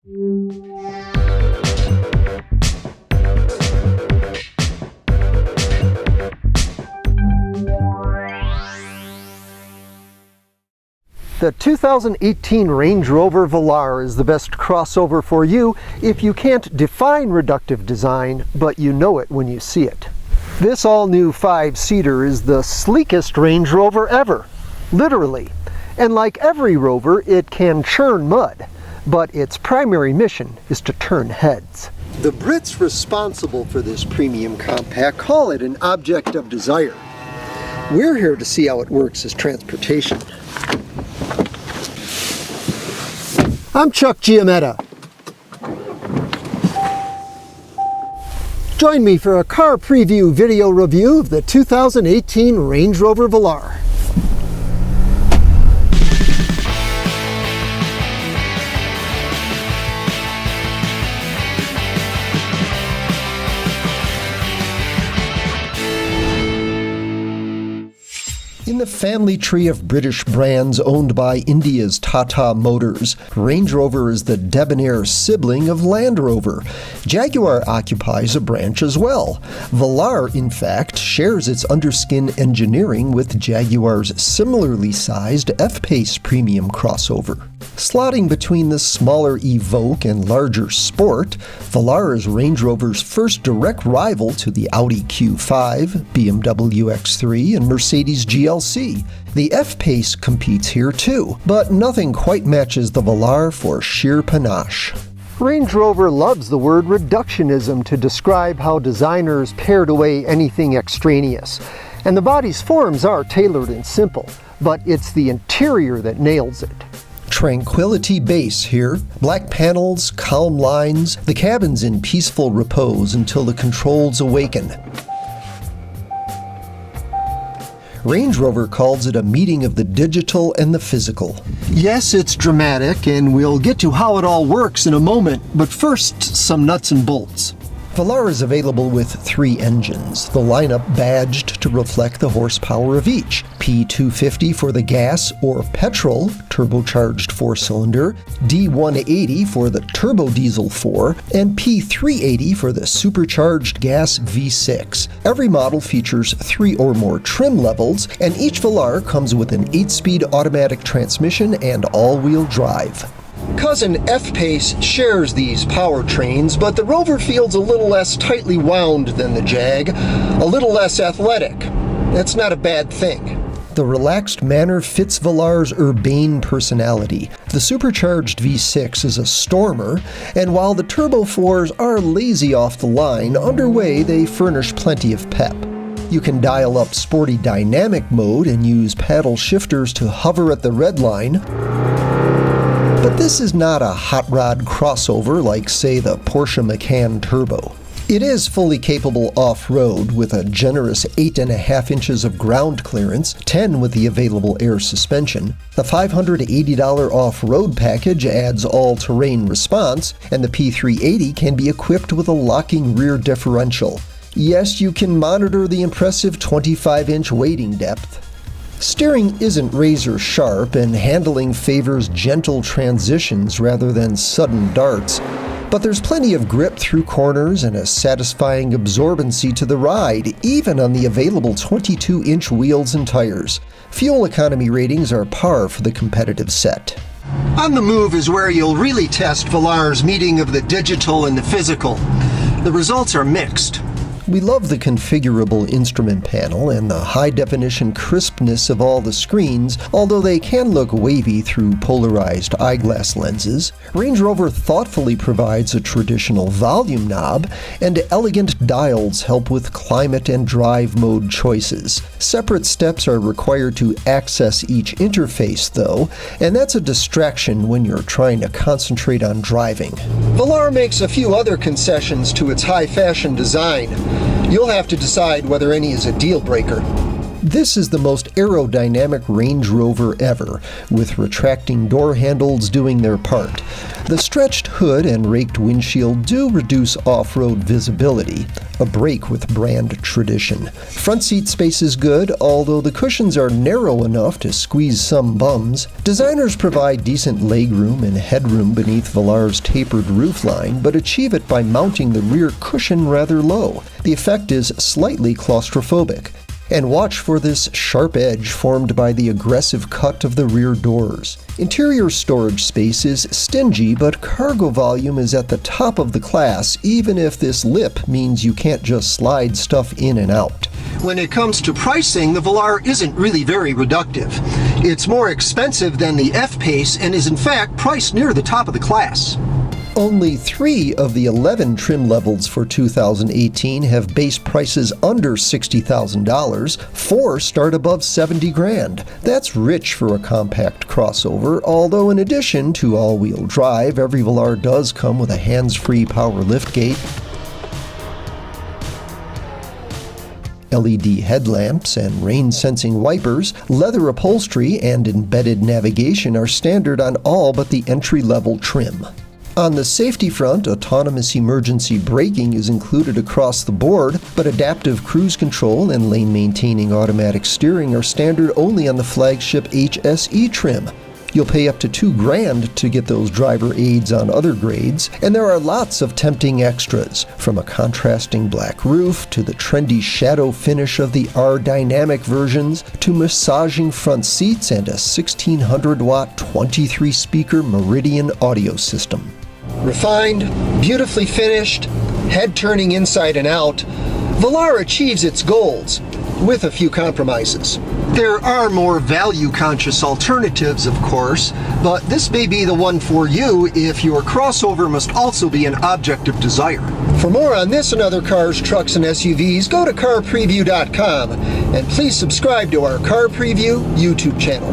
The 2018 Range Rover Velar is the best crossover for you if you can't define reductive design, but you know it when you see it. This all-new 5-seater is the sleekest Range Rover ever, literally. And like every Rover, it can churn mud, but its primary mission is to turn heads. The Brits responsible for this premium compact call it an object of desire. We're here to see how it works as transportation. I'm Chuck Giametta. Join me for a car preview video review of the 2018 Range Rover Velar. In the family tree of British brands owned by India's Tata Motors, Range Rover is the debonair sibling of Land Rover. Jaguar occupies a branch as well. Velar, in fact, shares its underskin engineering with Jaguar's similarly sized F-Pace premium crossover. Slotting between the smaller Evoque and larger Sport, Velar is Range Rover's first direct rival to the Audi Q5, BMW X3, and Mercedes GLC. The F-Pace competes here too, but nothing quite matches the Velar for sheer panache. Range Rover loves the word reductionism to describe how designers pared away anything extraneous. And the body's forms are tailored and simple, but it's the interior that nails it. Tranquility base here. Black panels, calm lines, the cabin's in peaceful repose until the controls awaken. Range Rover calls it a meeting of the digital and the physical. Yes, it's dramatic, and we'll get to how it all works in a moment, but first, some nuts and bolts. Velar is available with 3 engines, the lineup badged to reflect the horsepower of each. P250 for the gas or petrol turbocharged 4-cylinder, D180 for the turbo diesel 4, and P380 for the supercharged gas V6. Every model features 3 or more trim levels, and each Velar comes with an 8-speed automatic transmission and all-wheel drive. Cousin F-Pace shares these powertrains, but the Rover feels a little less tightly wound than the Jag, a little less athletic. That's not a bad thing. The relaxed manner fits Velar's urbane personality. The supercharged V6 is a stormer, and while the Turbo 4s are lazy off the line, underway they furnish plenty of pep. You can dial up sporty dynamic mode and use paddle shifters to hover at the red line. But this is not a hot rod crossover like, say, the Porsche Macan Turbo. It is fully capable off-road with a generous 8.5 inches of ground clearance, 10 with the available air suspension. The $580 off-road package adds all-terrain response, and the P380 can be equipped with a locking rear differential. Yes, you can monitor the impressive 25-inch wading depth. Steering isn't razor sharp, and handling favors gentle transitions rather than sudden darts. But there's plenty of grip through corners and a satisfying absorbency to the ride, even on the available 22-inch wheels and tires. Fuel economy ratings are par for the competitive set. On the Move is where you'll really test Velar's meeting of the digital and the physical. The results are mixed. We love the configurable instrument panel and the high-definition crispness of all the screens, although they can look wavy through polarized eyeglass lenses. Range Rover thoughtfully provides a traditional volume knob, and elegant dials help with climate and drive mode choices. Separate steps are required to access each interface, though, and that's a distraction when you're trying to concentrate on driving. Velar makes a few other concessions to its high-fashion design. You'll have to decide whether any is a deal breaker. This is the most aerodynamic Range Rover ever, with retracting door handles doing their part. The stretched hood and raked windshield do reduce off-road visibility, a break with brand tradition. Front seat space is good, although the cushions are narrow enough to squeeze some bums. Designers provide decent legroom and headroom beneath Velar's tapered roofline, but achieve it by mounting the rear cushion rather low. The effect is slightly claustrophobic. And watch for this sharp edge formed by the aggressive cut of the rear doors. Interior storage space is stingy, but cargo volume is at the top of the class, even if this lip means you can't just slide stuff in and out. When it comes to pricing, the Velar isn't really very reductive. It's more expensive than the F-Pace and is in fact priced near the top of the class. Only 3 of the 11 trim levels for 2018 have base prices under $60,000. 4 start above $70,000. That's rich for a compact crossover, although in addition to all-wheel drive, every Velar does come with a hands-free power liftgate, LED headlamps and rain-sensing wipers. Leather upholstery and embedded navigation are standard on all but the entry-level trim. On the safety front, autonomous emergency braking is included across the board, but adaptive cruise control and lane-maintaining automatic steering are standard only on the flagship HSE trim. You'll pay up to $2,000 to get those driver aids on other grades, and there are lots of tempting extras, from a contrasting black roof to the trendy shadow finish of the R-Dynamic versions to massaging front seats and a 1600-watt 23-speaker Meridian audio system. Refined, beautifully finished, head turning inside and out, Velar achieves its goals, with a few compromises. There are more value-conscious alternatives, of course, but this may be the one for you if your crossover must also be an object of desire. For more on this and other cars, trucks, and SUVs, go to CarPreview.com, and please subscribe to our Car Preview YouTube channel.